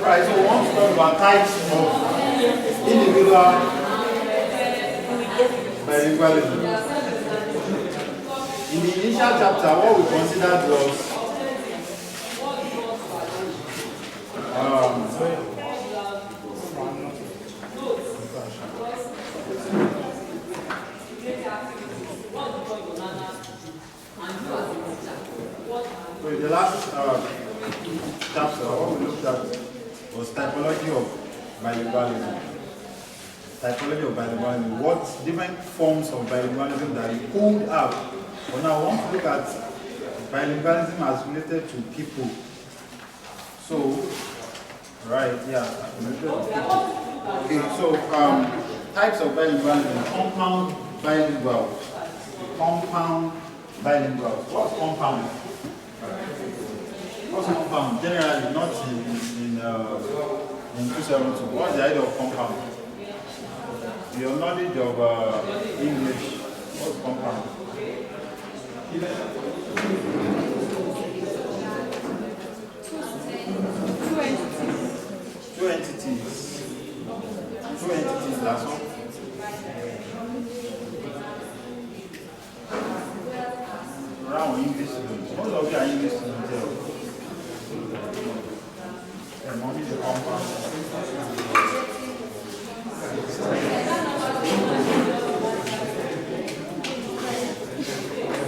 Alright, so we want to talk about types of individual bilingualism. In the initial chapter, what we considered was the last chapter, what we looked at was typology of bilingualism. Typology of bilingualism. What different forms of bilingualism that you could have. But now I want to look at bilingualism as related to people. So, right, yeah. Okay, so types of bilingualism. Compound bilingual. Compound bilingual. What's compound? What's compound? Generally, not in 272. What's the idea of compound? Your knowledge of English. What's compound? Two entities. Two entities, that's all. Around English students. Most of you are English students here. And mommy the compound.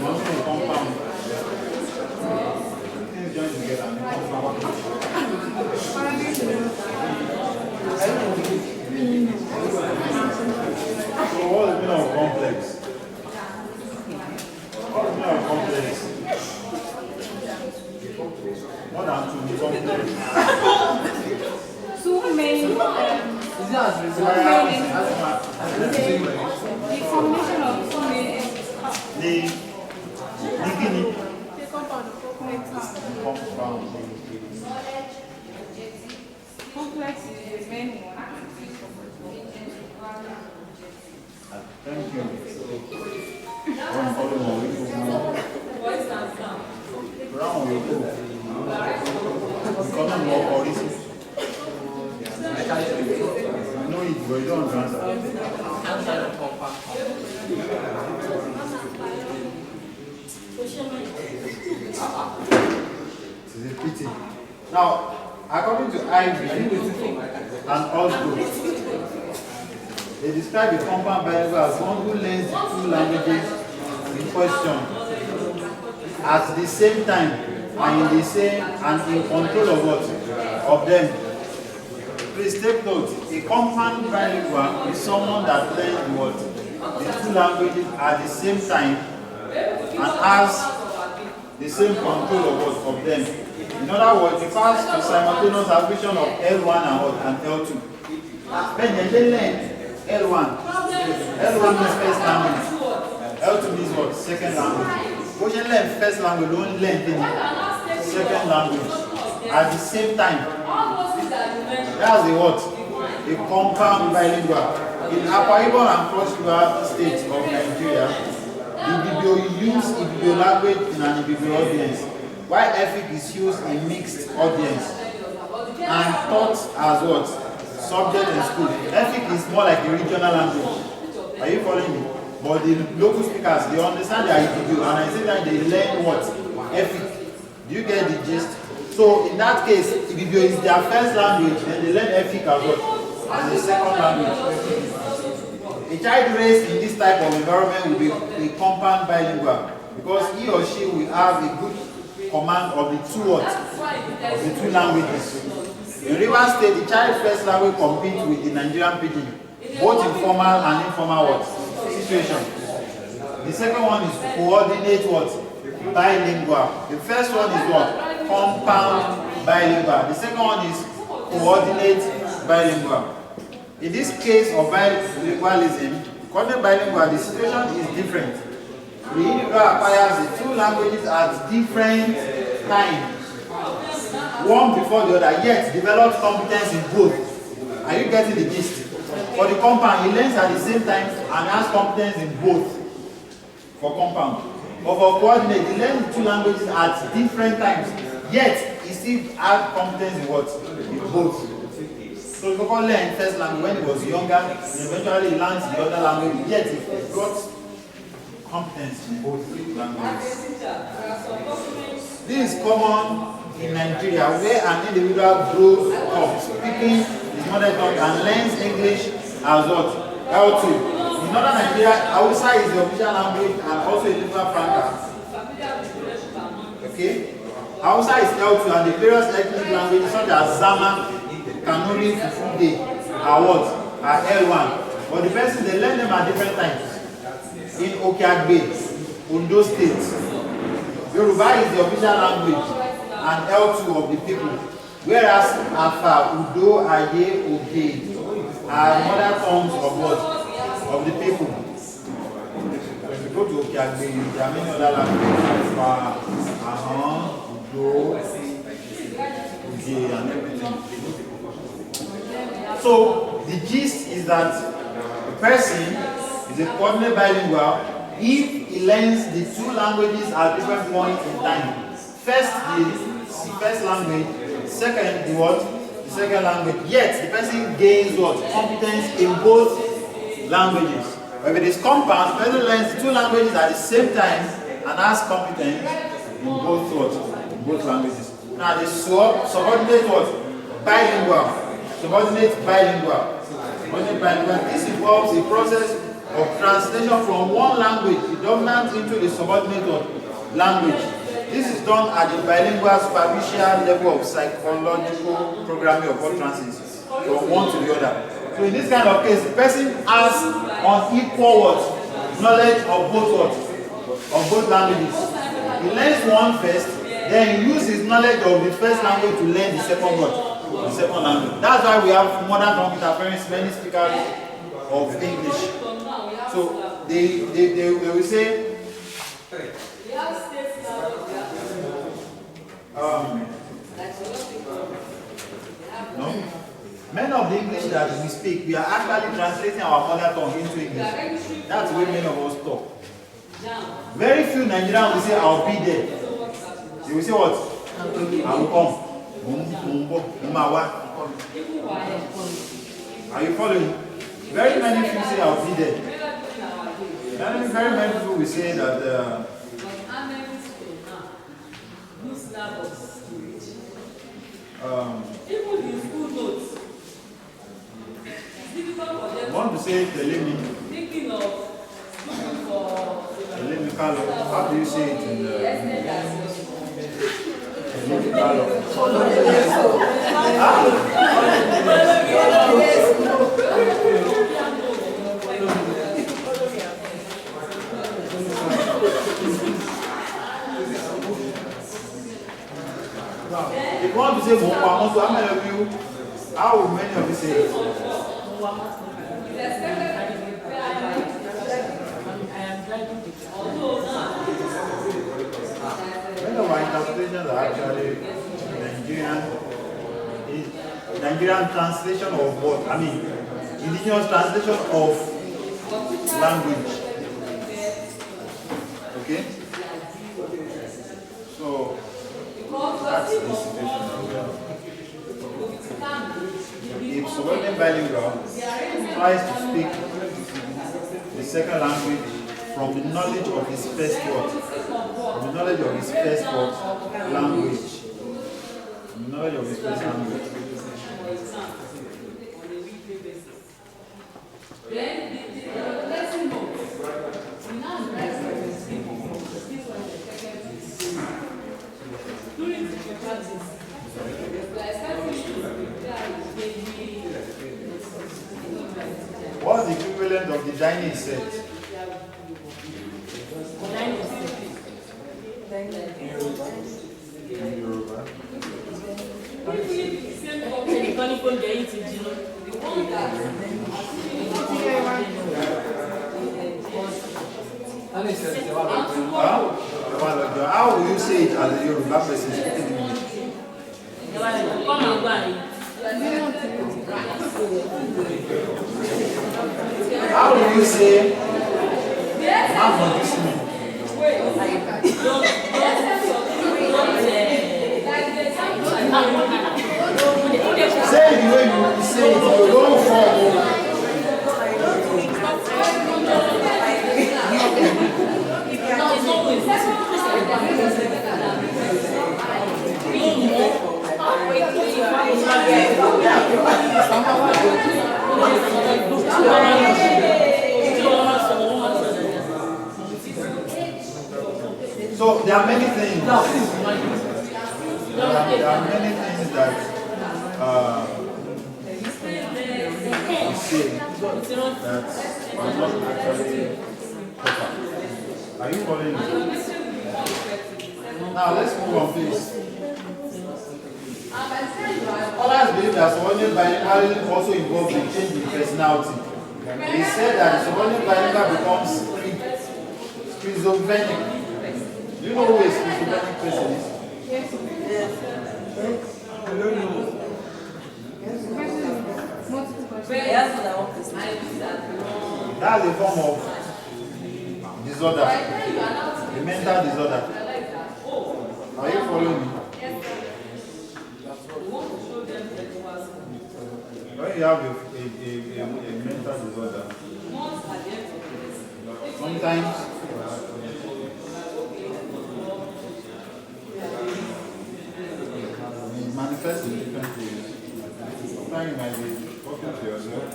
Mommy the compound. Things join together and the compound. So what is the meaning of complex? What is the meaning of complex? More than two complex. Two main, the combination of two main The compound complex is the main one. Thank you. No, you don't answer. It's a pity. Now, according to Ivy and Osgood, they describe the compound bilingual as one who learns the two languages in question at the same time and in the same and in control of what? Of them. Please take note, a compound bilingual is someone that learns what? The two languages at the same time and has the same control of what? Of them. In other words, it refers to simultaneous acquisition of L1 and L2. When they learn L1 means first language. L2 means what? Second language. When you learn first language, you don't learn the second language at the same time. That's the what? A compound bilingual. In Akwa Ibom and Cross River states of Nigeria, Ibibio use Ibibio language in an Ibibio audience, while Efik is used in mixed audience and taught as what? Subject in school. Efik is more like a regional language. Are you following me? But the local speakers, they understand their Ibibio, and I say that they learn what? Efik. Do you get the gist? So in that case, Ibibio is their first language, then they learn Efik as well as a second language. A child raised in this type of environment will be a compound bilingual because he or she will have a good command of the two words, of the two languages. In Rivers State, the child's first language competes with the Nigerian pidgin, both in formal and informal words situation. The second one is coordinate what? Bilingual. The first one is what? Compound bilingual. The second one is coordinate bilingual. In this case of bilingualism, coordinate bilingual, the situation is different. The individual acquires the two languages at different times, one before the other, yet develops competence in both. Are you getting the gist? For the compound, he learns at the same time and has competence in both for compound. But for coordinate, he learns two languages at different times, yet he he still had competence in what? In both. So Koko learned first language when he was younger, and eventually he learned the other language, yet he got competence in both languages. This is common in Nigeria, where an individual grows up speaking his mother tongue and learns English as what? L2. In northern Nigeria, Hausa is the official language and also a lingua franca. Okay? Hausa is L2 and the various ethnic languages such as Zama, Kanuri, Fufude are what? Are L1. But the person, they learn them at different times. In Okiagbe, Ondo State, Yoruba is the official language and L2 of the people. Whereas Afa, Udo, Aye, Oge are mother tongues of what? Of the people. When you go to Okiagbe, there are many other languages. Afa, Udo, Oge, and everything. So, the gist is that the person is a coordinate bilingual if he learns the two languages at different points in time. First, the first language, second, the what? The second language. Yet, the person gains what? Competence in both languages. But if it is compound, the person learns the two languages at the same time and has competence in both what? In both languages. Now, the subordinate what? Bilingual. Subordinate bilingual. Subordinate bilingual. This involves a process of translation from one language, the dominant, into the subordinate language. This is done at the bilingual superficial level of psychological programming of utterances from one to the other. So in this kind of case, the person has unequal knowledge of both languages. He learns one first, then he uses his knowledge of the first language to learn the second word, the second language. That's why we have modern tongue interference, many speakers of English. So they will say no. Many of the English that we speak, we are actually translating our mother tongue into English. That's the way many of us talk. Very few Nigerians will say, I'll be there. They will say what? I will come. Are you following? Very many people say, I'll be there. Very many people will say that I want to say Telemi. Telemi Kalo. How do you say it in Telemi Kalo? If you want to say Mokwamoto, how many of you, how many of you say it? Many of our interpretations are actually Nigerian translation of what? I mean, indigenous translation of language. Okay? So, that's the situation that we have. If subordinate bilingual tries to speak the second language from the knowledge of his first word, from the knowledge of his first word, language, from the knowledge of his first language. What's the equivalent of the dining set? In Yoruba. How will you say it as a Yoruba person speaking English? How will you say things. There are many things that we say that are not actually proper. Are you following me? Now let's move on, please. Scholars believe that subordinate bilingualism also involves a change in personality. They said that the subordinate bilingual becomes schizophrenic. Do you know who a schizophrenic person is? Yes. I don't know. That's a form of disorder, a mental disorder. Are you following me? When you have a mental disorder, sometimes it manifests in different ways. Sometimes you might be talking to yourself.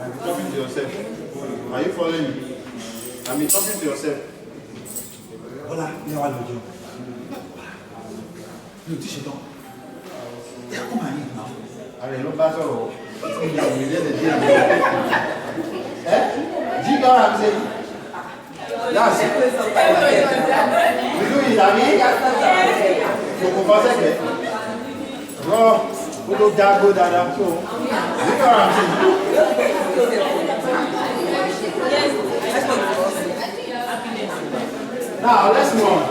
I'm talking to yourself. Are you following me? I mean, talking to yourself. Hola, you are looking. You teach it on. Come on in now. I don't know about all. You know what I'm saying? Yes. We do it, I mean. You go for a second. Bro, we do that good at that too. You know what I'm saying? Now, let's move on.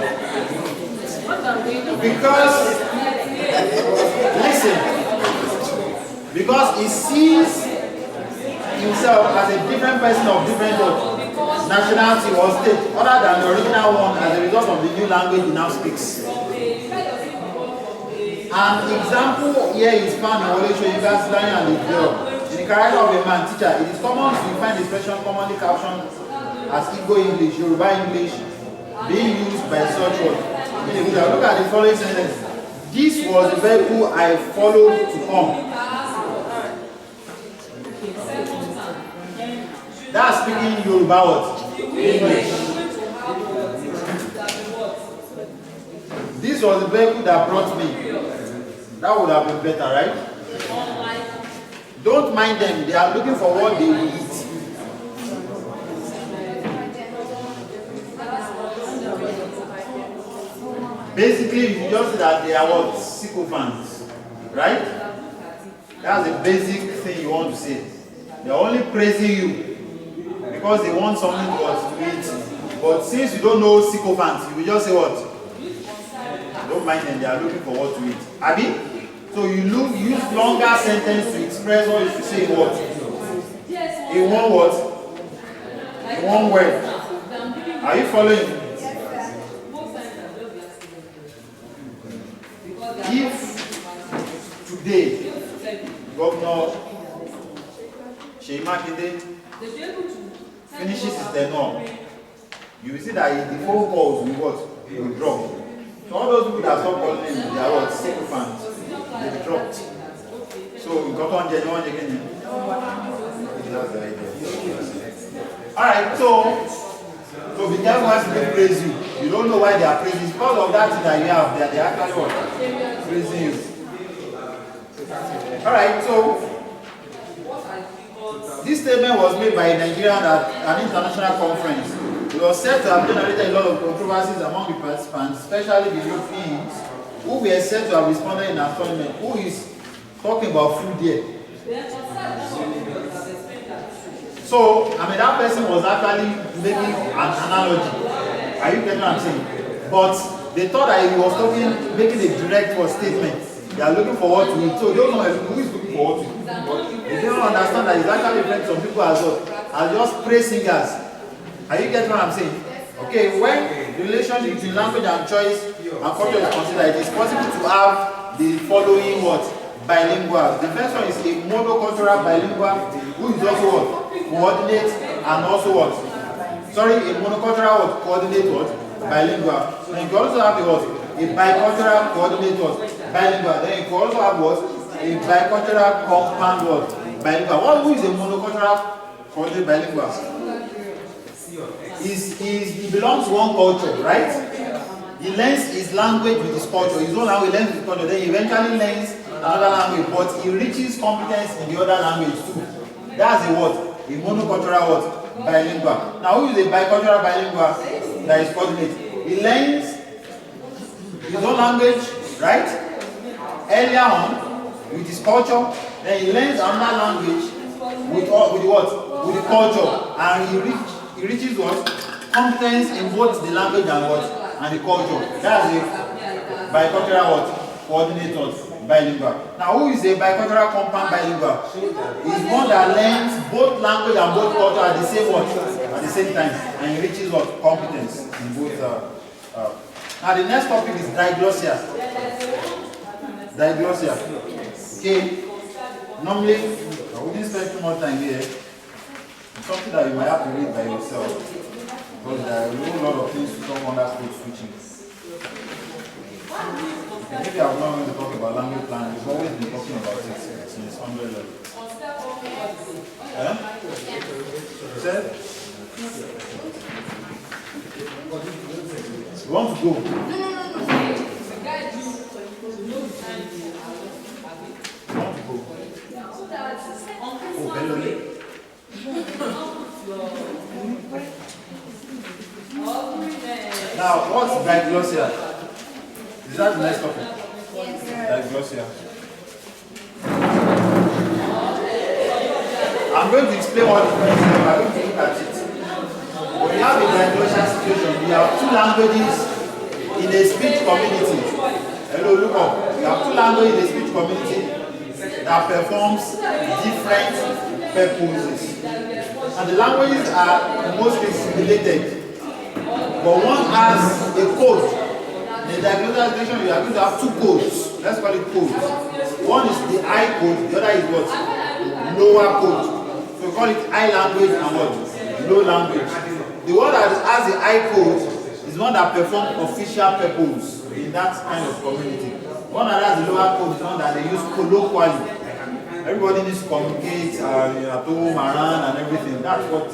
Because, listen, because he sees himself as a different person of different nationality or state, other than the original one as a result of the new language he now speaks. An example here is found in Olesho Igaslan and the girl. In the character of a man teacher, it is common to find the expression commonly captioned as Igbo English, Yoruba English, being used by such words. Look at the following sentence. This was the vehicle I followed to come. That's speaking Yoruba what? English. This was the vehicle that brought me. That would have been better, right? Don't mind them. They are looking for what they will eat. Basically, you just see that they are what? Sycophants. Right? That's the basic thing you want to say. They're only praising you because they want something to eat. But since you don't know sycophants, you will just say what? Don't mind them, they are looking for what to eat. Abi? So you use longer sentence to express what you should say in what? In one word? In one word. Are you following? If today Governor Sheyi Makinde finishes his tenure, you will see that the phone calls will what? Will drop. So all those people that stop calling him, they are what? Sycophants. They dropped. So you got on genuine again. That's the idea. Alright, so be careful when people praise you. You don't know why they are praising you. Because of that thing that you have, they are actually what? Praising you. Alright, so this statement was made by a Nigerian at an international conference. It was said to have generated a lot of controversies among the participants, especially the Europeans, who were said to have responded in astonishment. Who is talking about food here? So, I mean, that person was actually making an analogy. Are you getting what I'm saying? But they thought that he was making a direct statement. They are looking for what to eat. So, you don't know who is looking for what to eat. But they don't understand that it's actually referring to some people as well, as just praise singers. Are you getting what I'm saying? Okay, when the relationship between language and choice and culture is considered, it is possible to have the following what? Bilingual. The first one is a monocultural bilingual who is also what? Coordinate and also what? Sorry, a monocultural what? Coordinate what? Bilingual. Then you can also have a what? A bicultural coordinate what? Bilingual. Then you can also have what? A bicultural compound what? Bilingual. Who is a monocultural coordinate bilingual? he belongs to one culture, right? He learns his language with his culture. His own language, learns his culture. Then he eventually learns another language, but he reaches competence in the other language too. That's a what? A monocultural what? Bilingual. Now, who is a bicultural bilingual that is coordinate? He learns his own language, right? Earlier on, with his culture, then he learns another language with what? With the culture, and he reaches what? Competence in both the language and what? And the culture. That's a bicultural what? Coordinator, bilingual. Now, who is a bicultural compound bilingual? Is one that learns both language and both culture at the same what? At the same time, and he reaches what? Competence in both. Now, the next topic is diglossia. Diglossia. Okay. Normally, I wouldn't spend too much time here. It's something that you might have to read by yourself. Because there are a whole lot of things to talk under code switching. Maybe I've not going to talk about language planning. We've always been talking about it since 100 level. You said? You want to go? Oh, hello. Now, what's diglossia? Is that the next topic? Yes. Diglossia. I'm going to explain what it means. I'm going to look at it. When you have a diglossia situation, you have two languages in a speech community. Hello, look up. You have two languages in a speech community that performs different purposes. And the languages are in most cases related. But one has a code. In the diglossia situation, you are going to have two codes. Let's call it codes. One is the I code, the other is what? Lower code. So we call it I language and what? Low language. The one that has the I code is one that performs official purpose in that kind of community. One that has the lower code is one that they use colloquially. Everybody needs to communicate at home, around, and everything. That's what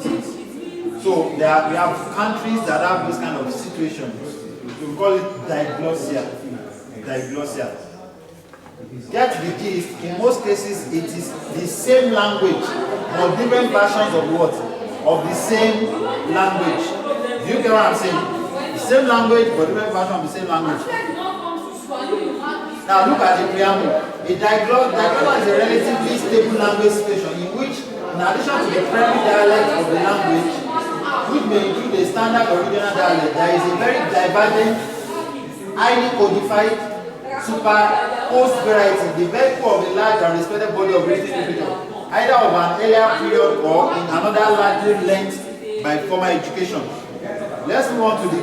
it is. So we have countries that have this kind of situation. So we call it diglossia. Diglossia. Get the gist. In most cases, it is the same language, but different versions of what? Of the same language. Do you get what I'm saying? The same language, but different version of the same language. Now look at the preamble. A diglossia is a relatively stable language situation in which, in addition to the primary dialect of the language, which may include a standard or regional dialect, there is a very divergent, highly codified, superposed variety, the very core of a large and respected body of written literature, either of an earlier period or in another largely length by formal education. Let's move on to the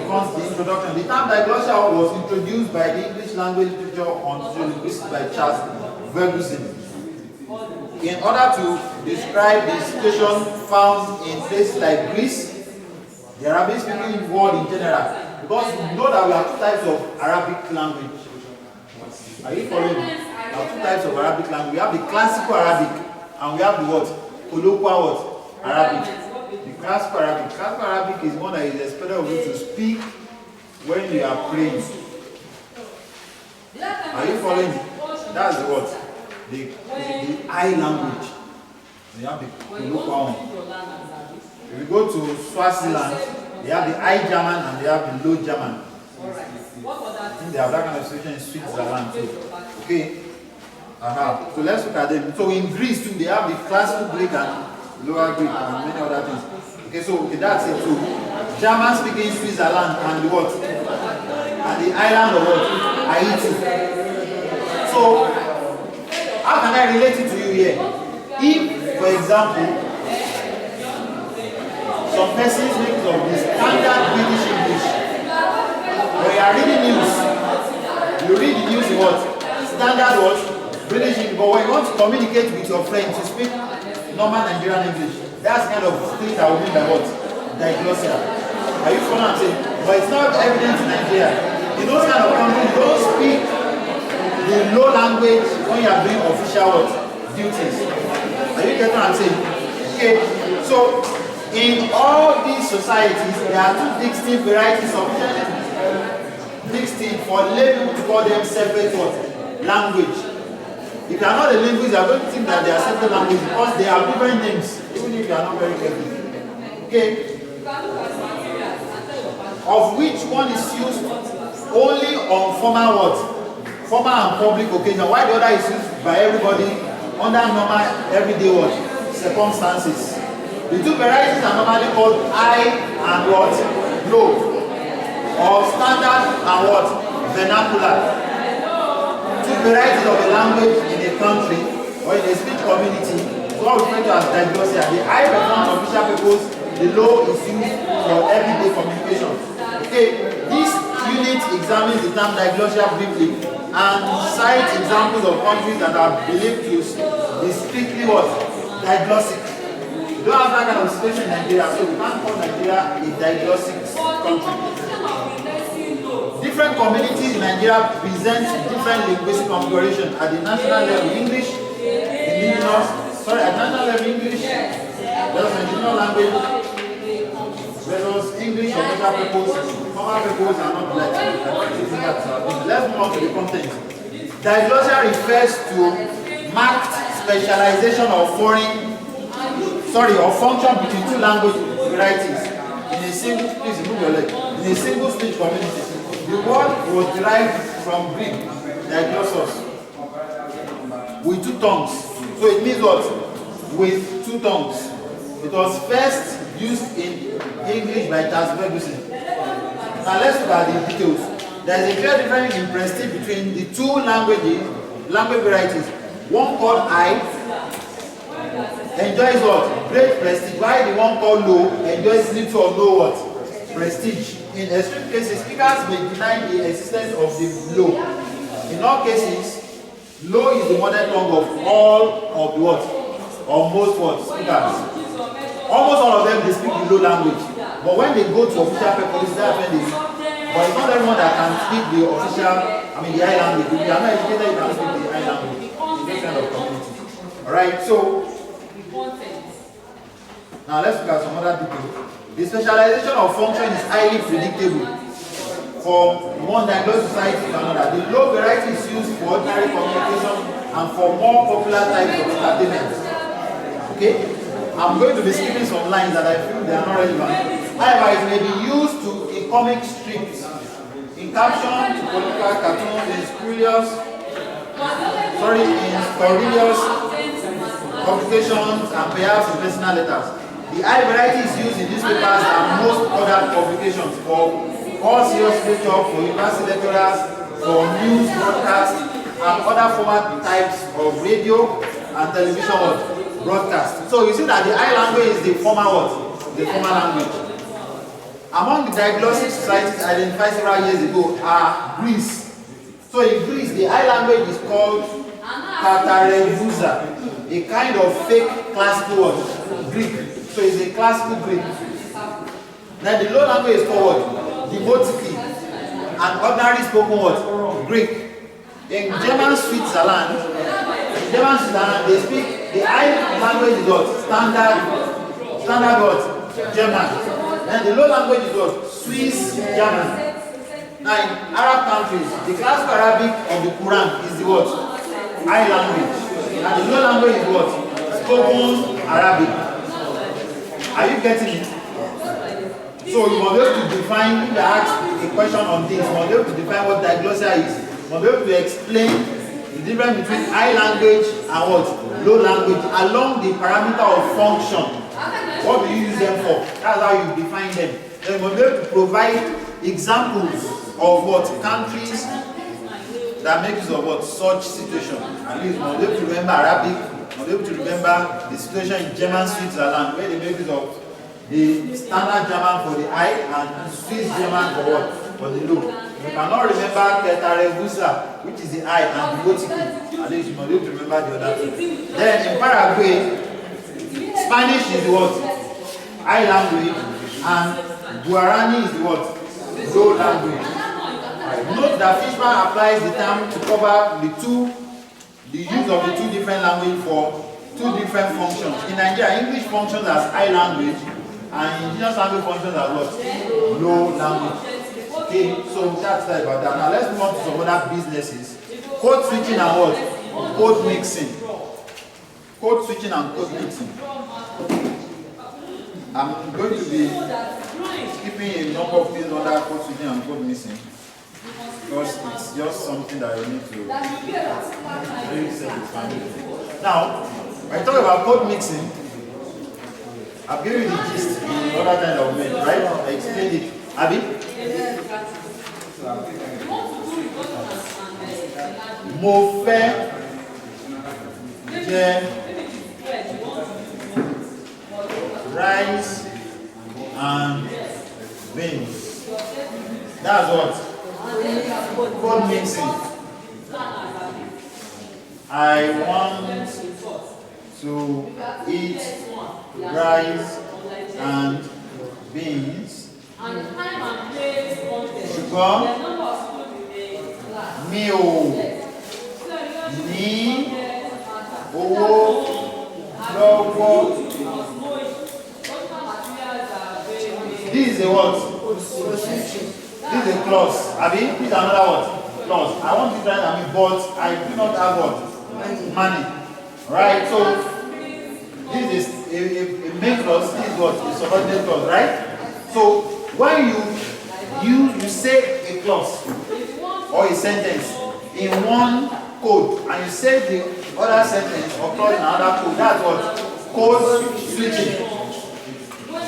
introduction. The term diglossia was introduced by the English language literature on sociolinguistics by Charles Ferguson in order to describe the situation found in places like Greece, the Arabic-speaking world in general. Because you know that we have two types of Arabic language. Are you following me? We have two types of Arabic language. We have the classical Arabic and we have the what? Colloquial what? Arabic. The classical Arabic. Classical Arabic is one that is expected of you to speak when you are praying. Are you following me? That's the what? The I language. They have the colloquial one. If you go to Swaziland, they have the I German and they have the Low German. I think they have that kind of situation in Switzerland too. Okay? So let's look at them. So in Greece too, they have the classical Greek and Lower Greek and many other things. Okay, so that's it too. German speaking Switzerland and the what? And the island of what? Haiti. So, how can I relate it to you here? If, for example, some persons make use of the standard British English, when you are reading news, you read the news in what? Standard what? British English. But when you want to communicate with your friends, you speak normal Nigerian English. That's kind of thing that we mean by what? Diglossia. Are you following what I'm saying? But it's not evident in Nigeria. In those kind of countries, you don't speak the low language when you are doing official what? Duties. Are you getting what I'm saying? Okay, so In all these societies, there are two distinct varieties of distinct for lay people to call them separate what? Language. If you are not a linguist, you are going to think that they are separate languages because they have different names, even if you are not very careful. Okay? Of which one is used only on formal what? Formal and public occasion, while the other is used by everybody under normal everyday what? Circumstances. The two varieties are normally called high and what? Low. Or standard and what? Vernacular. Two varieties of a language in a country or in a speech community is what we refer to as diglossia. The high performs official purpose, the low is used for everyday communication. Okay, this unit examines the term diglossia briefly and cites examples of countries that are believed to be strictly what? Diglossic. We don't have that kind of situation in Nigeria, so we can't call Nigeria a diglossic country. Different communities in Nigeria present different linguistic configuration at the national level. English, indigenous, at national level English, there's an indigenous language, whereas English or better purpose, formal purpose are not like let's move on to the content. Diglossia refers to marked specialization of or function between two language varieties in a single, please move your leg, in a single speech community. The word was derived from Greek, diglossos, with two tongues. So it means what? With two tongues. It was first used in English by Charles Ferguson. Now let's look at the details. There is a clear difference in prestige between the two language varieties. One called I enjoys what? Great prestige, while the one called low enjoys little or no what? Prestige. In extreme cases, speakers may deny the existence of the low. In all cases, low is the mother tongue of all of the what? Or most what? Speakers. Almost all of them they speak the low language. But when they go to official purposes, that's when they. But it's not everyone that can speak the official, the high language. If you are not educated, you can speak the high language in this kind of community. Alright, so now let's look at some other details. The specialization of function is highly predictable from one diglostic society to another. The low variety is used for ordinary communication and for more popular types of entertainment. Okay? I'm going to be skipping some lines that I feel they are not relevant. However, it may be used in comic strips, in caption, to political cartoons, in spurious publications, and perhaps in personal letters. The high variety is used in newspapers and most other publications for all serious literature, for university lecturers, for news broadcasts, and other format types of radio and television broadcast. So you see that the high language is the formal what? The formal language. Among the diglossic societies identified several years ago are Greece. So in Greece, the high language is called Katarevusa, a kind of fake classical Greek. So it's a classical Greek. Then the low language is called Demotiki, an ordinary spoken word, Greek. In German Switzerland, they speak, the high language is what? Standard what? German. Then the low language is what? Swiss German. Now in Arab countries, the classical Arabic of the Quran is the what? High language. And the low language is what? Spoken Arabic. Are you getting it? So you must be able to define, if you ask a question on this, you must be able to define what diglossia is. You must be able to explain the difference between high language and what? Low language along the parameter of function. What do you use them for? That's how you define them. Then you must be able to provide examples of what? Countries that make use of what? Such situation. At least you must be able to remember Arabic. I'll be able to remember the situation in German Switzerland where they make use of the standard German for the high and Swiss German for what? For the low. You cannot remember Ketarevusa, which is the high, and the Gotiki. At least you must be able to remember the other two. Then in Paraguay, Spanish is the what? High language, and Guarani is the what? Low language. Note that Fishman applies the term to cover the use of the two different languages for two different functions. In Nigeria, English functions as high language and indigenous language functions as what? Low language. Okay, so that's that about that. Now let's move on to some other businesses. Code switching and what? Code mixing. Code switching and code mixing. I'm going to be skipping a number of things under code switching and code mixing because it's just something that you need to really set with family. Now, when I talk about code mixing, I've given you the gist in other kind of men, right? I explained it. Abi? Mo fẹ́ jẹ rice and beans. That's what? Code mixing. I want to eat rice and beans. Sugar, meal, ní owó lọ́wọ́. This is a what? This is a clause. Abi, this is another what? Clause. I want to try and but I do not have what? Money. Right? So this is a main clause. This is what? A subordinate clause, right? So when you say a clause or a sentence in one code and you say the other sentence or clause in another code, that's what? Code switching.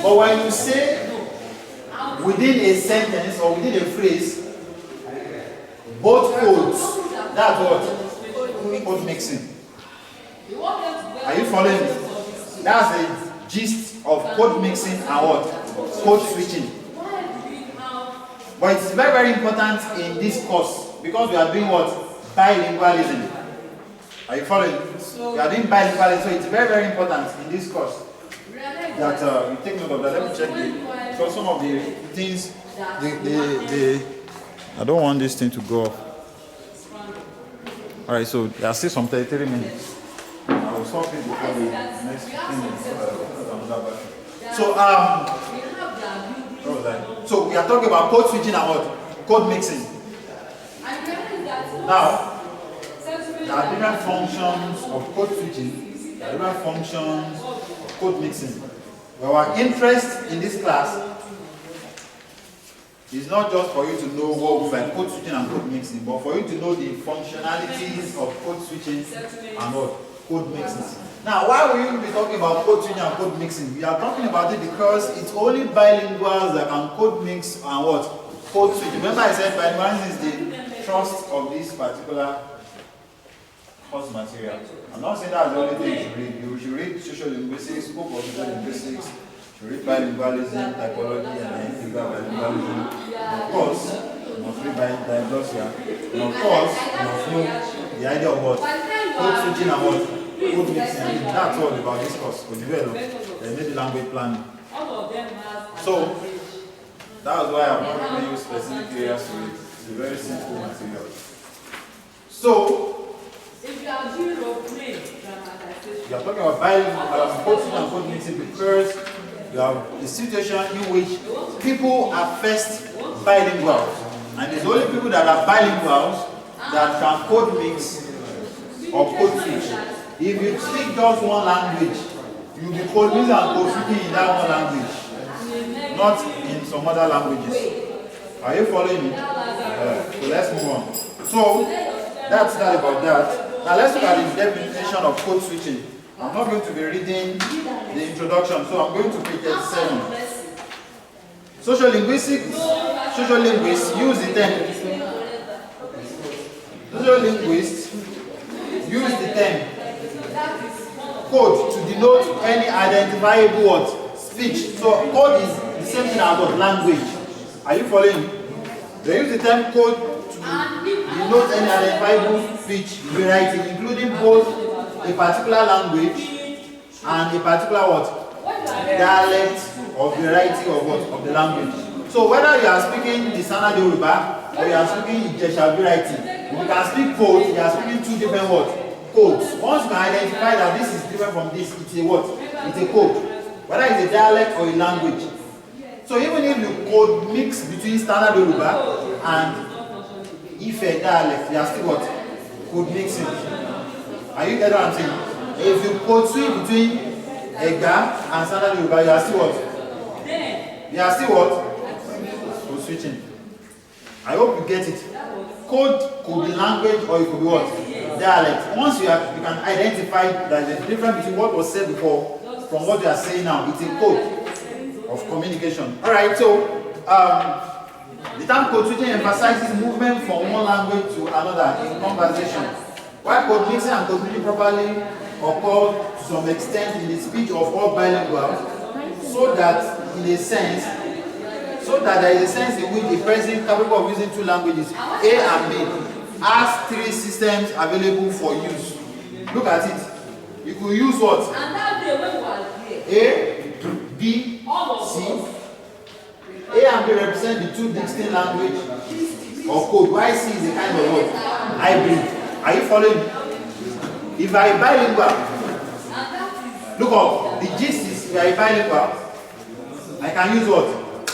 But when you say within a sentence or within a phrase, both codes, that's what? Code mixing. Are you following me? That's the gist of code mixing and what? Code switching. But it's very, very important in this course because we are doing what? Bilingualism. Are you following? We are doing bilingualism, so it's very, very important in this course that you take note of that. Let me check it. So some of the things, I don't want this thing to go off. Alright, so there are still some 33 minutes. I will stop it before the next 15 minutes. So we are talking about code switching and what? Code mixing. Now, there are different functions of code switching. There are different functions of code mixing. Our interest in this class is not just for you to know what we mean by code switching and code mixing, but for you to know the functionalities of code switching and what? Code mixing. Now, why will you be talking about code switching and code mixing? We are talking about it because it's only bilinguals that can code mix and what? Code switch. Remember I said bilingualism is the trust of this particular course material. I'm not saying that's the only thing you should read. You should read sociolinguistics, scope of sociolinguistics, you should read bilingualism, typology, and integral bilingualism. And of course, you must read diglossia. And of course, you must know the idea of what? Code switching and what? Code mixing. That's all about this course. We develop maybe language planning. So that's why I'm not going to use specific areas to it. It's a very simple material. So if you are doing you are talking about code switching and code mixing because you have a situation in which people are first bilinguals, and it's only people that are bilinguals that can code mix or code switch. If you speak just one language, you'll be code mixing and code switching in that one language, not in some other languages. Are you following me? So let's move on. So that's that about that. Now let's look at the definition of code switching. I'm not going to be reading the introduction, so I'm going to page 37. Sociolinguists use the term. Sociolinguists use the term code to denote any identifiable word, speech. So code is the same thing as what? Language. Are you following? They use the term code to denote any identifiable speech variety, including both a particular language and a particular what? Dialect or variety of what? Of the language. So whether you are speaking the Standard Yoruba or you are speaking Ijesha variety, if you can speak both, you are speaking two different what? Codes. Once you can identify that this is different from this, it's a what? It's a code. whether it's a dialect or a language. So even if you code mix between standard Yoruba and Ife dialect, you are still what? Code mixing. Are you getting what I'm saying? If you code switch between Ega and standard Yoruba, you are still what? You are still what? Code switching. I hope you get it. Code could be language or it could be what? Dialect. Once you can identify that there's a difference between what was said before from what you are saying now, it's a code of communication. Alright, so the term code switching emphasizes movement from one language to another in conversation. While code mixing and code switching properly occur to some extent in the speech of all bilinguals, so that there is a sense in which a person capable of using two languages, A and B, has three systems available for use. Look at it. You could use what? A, B, C. A and B represent the two distinct language or code. While C is a kind of what? Hybrid. Are you following? If I am bilingual, look up. The gist is if I am bilingual, I can use what?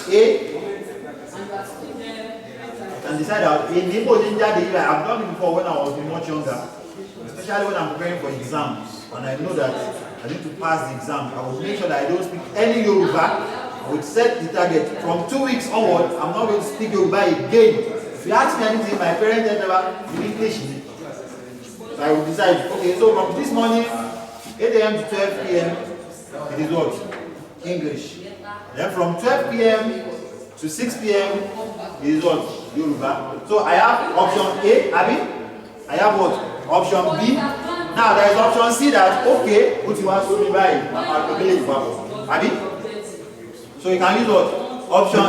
A and decide that I've done it before when I was much younger, especially when I'm preparing for exams and I know that I need to pass the exam. I will make sure that I don't speak any Yoruba. I would set the target from 2 weeks onward. I'm not going to speak Yoruba again. If you ask me anything, my parents never do English. So I will decide, okay, so from this morning, 8 a.m. to 12 p.m., it is what? English. Then from 12 p.m. to 6 p.m. it is what? Yoruba. So I have option A, Abi. I have what? Option B. Now there is option C that, okay, what you want to be by Abi. So you can use what? Option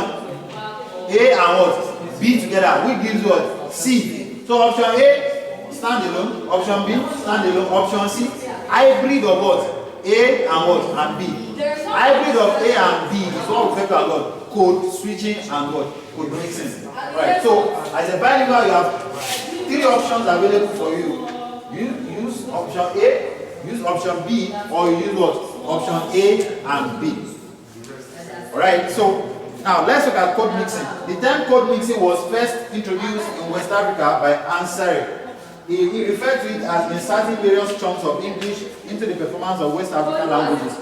A and what? B together. Which gives what? C. So option A, standalone. Option B, standalone. Option C, hybrid of what? A and what? And B. Hybrid of A and B is what we refer to as what? Code switching and what? Code mixing. Right. So as a bilingual, you have three options available for you. You use option A, use option B, or you use what? Option A and B. Alright, so now let's look at code mixing. The term code mixing was first introduced in West Africa by Ansari. He referred to it as inserting various chunks of English into the performance of West African languages.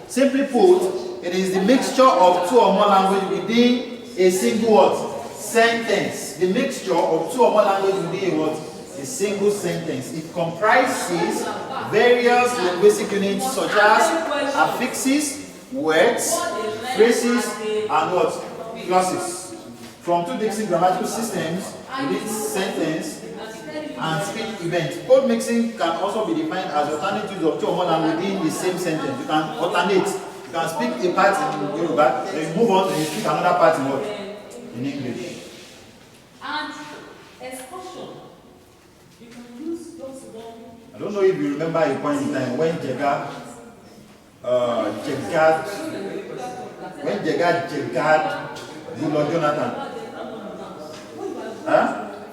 Simply put, it is the mixture of two or more languages within a single word, sentence. The mixture of two or more languages within a word, a single sentence. It comprises various linguistic units such as affixes, words, phrases, and what? Clauses. From two distinct grammatical systems within sentence and speech event. Code mixing can also be defined as alternatives of two or more languages within the same sentence. You can alternate. You can speak a part in Yoruba, then you move on and you speak another part in what? In English. And excursion. You can use those one. I don't know if you remember a point in time when Jega Lord Jonathan. Huh?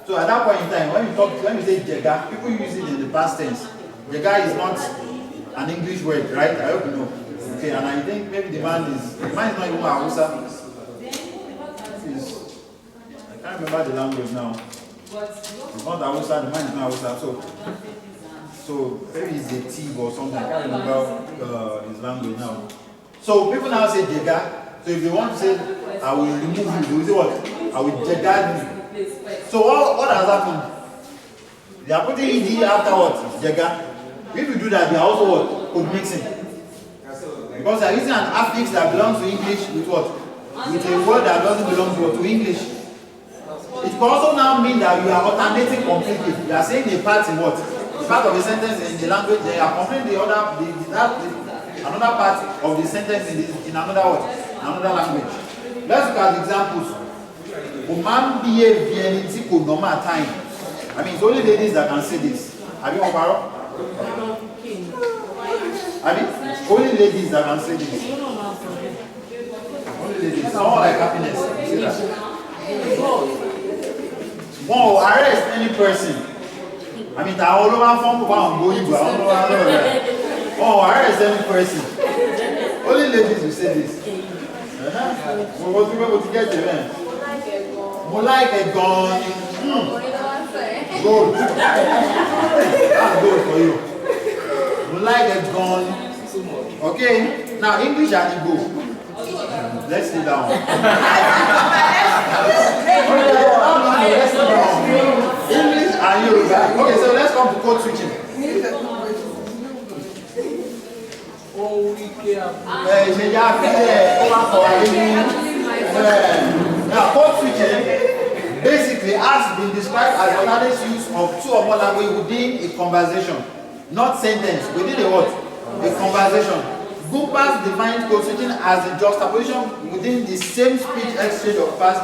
So at that point in time, when you say Jega, people use it in the past tense. Jega is not an English word, right? I hope you know. Okay, and I think maybe the man is not even Hausa. I can't remember the language now. It's not Hausa, the man is not Hausa. So maybe it's a thief or something. I can't remember his language now. So people now say Jega. So if they want to say, I will remove you, they will say what? I will Jega you. So what has happened? They are putting ED after what? Jega. If you do that, they are also what? Code mixing. Because they are using an affix that belongs to English with what? With a word that doesn't belong to English. It can also now mean that you are alternating completely. You are saying a part in what? Part of the sentence in the language, they are completing another part of the sentence in another word, another language. Let's look at examples. Time. I mean, it's only ladies that can say this. Have you heard? I mean, only ladies that can say this. Only ladies. Someone like happiness. You see that? One will arrest any person. I mean, that all over from going to one will arrest any person. Only ladies will say this. What to get you, man? More like a gun. Gold. That's gold for you. More like a gun. Okay. Now English and Igbo. Let's sit down. Let's sit down. English and Yoruba. Okay, so let's come to code switching. Now, code switching basically has been described as the alternate use of two or more languages within a conversation, not sentence, within a what? A conversation. Goopers defines code switching as the juxtaposition within the same speech exchange of past,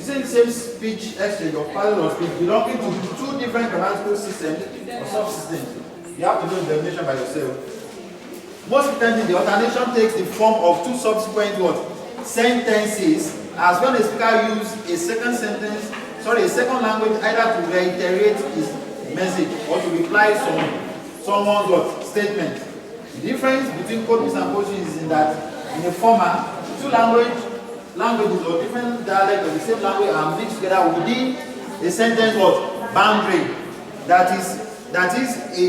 same speech exchange of pattern of speech belonging to two different grammatical systems or subsystems. You have to do the definition by yourself. Most frequently, the alternation takes the form of two subsequent what? Sentences, as when a speaker uses a second language either to reiterate his message or to reply someone's what? Statement. The difference between code mix and code switch is in that in the former, two languages or different dialects of the same language are mixed together within a sentence what? Boundary. That is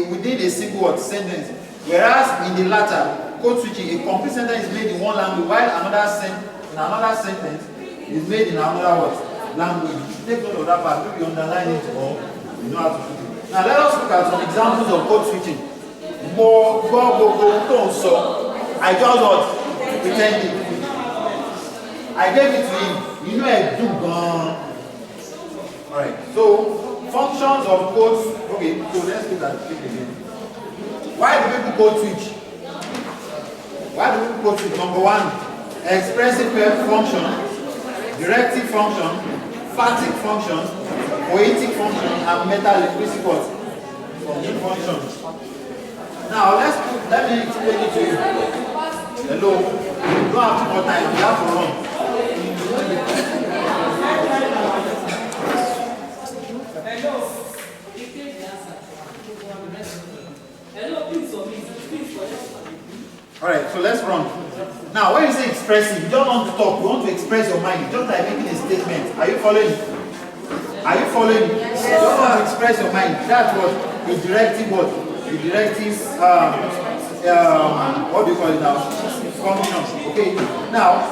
within a single word sentence. Whereas in the latter, code switching, a complete sentence is made in one language while another sentence is made in another what? Language. Take note of that part, maybe you underline it or you know how to put it. Now let us look at some examples of code switching. I just what? Pretended. I gave it to him. You know I do gone. Alright, so functions of code. Okay, so let's look at it again. Why do people code switch? Number one, expressive function, directive function, phatic function, poetic function, and meta-linguistic function. Now let me explain it to you. Hello, you don't have too much time, you have to run. Alright, so let's run. Now, when you say expressive, you don't want to talk, you want to express your mind, just like making a statement. Are you following? You don't want to express your mind. That's what a directive what? A directive, what do you call it now? Function. Okay, now,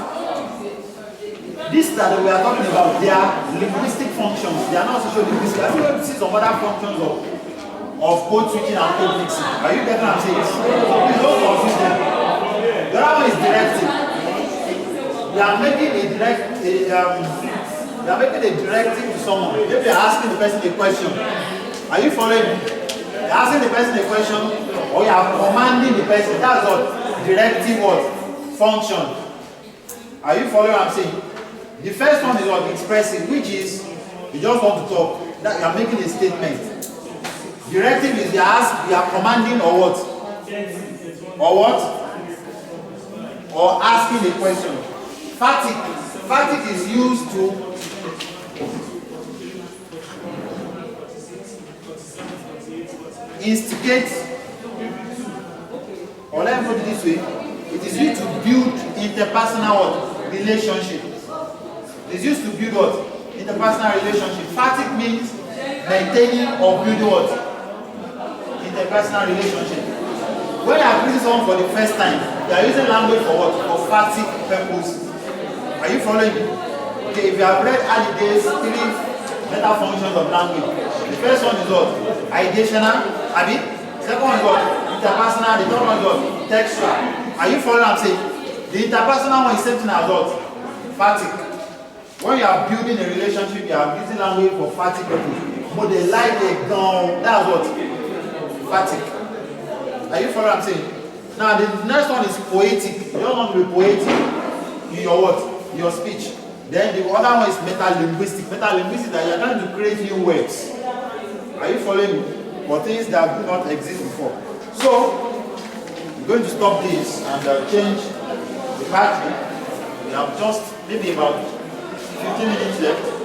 these that we are talking about, they are linguistic functions. They are not sociolinguistic. Are you going to see some other functions of code switching and code mixing? Are you getting what I'm saying? So please don't confuse them. The other one is directive. They are making a directive to someone. Maybe they are asking the person a question. Are you following me? They are asking the person a question, or you are commanding the person. That's what directive what? Function. Are you following what I'm saying? The first one is what? Expressive, which is you just want to talk. That you are making a statement. Directive is you are commanding or what? Or what? Or asking a question. Phatic is used to instigate, or let me put it this way, it is used to build interpersonal what? Relationship. It is used to build what? Interpersonal relationship. Phatic means maintaining or building what? Interpersonal relationship. When you are greeting someone for the first time, you are using language for what? For phatic purpose. Are you following me? Okay, if you have read Halliday's 3 meta functions of language, the first one is what? Ideational, Abi. Second one is what? Interpersonal. The third one is what? Textual. Are you following what I'm saying? The interpersonal one is same thing as what? Phatic. When you are building a relationship, you are using language for phatic purpose. But they like a gun. That's what? Phatic. Are you following what I'm saying? Now the next one is poetic. You don't want to be poetic in your what? Your speech. Then the other one is meta-linguistic. Meta-linguistic that you are trying to create new words. Are you following me? For things that do not exist before. So we're going to stop this and change the battery. We have just maybe about 15 minutes left.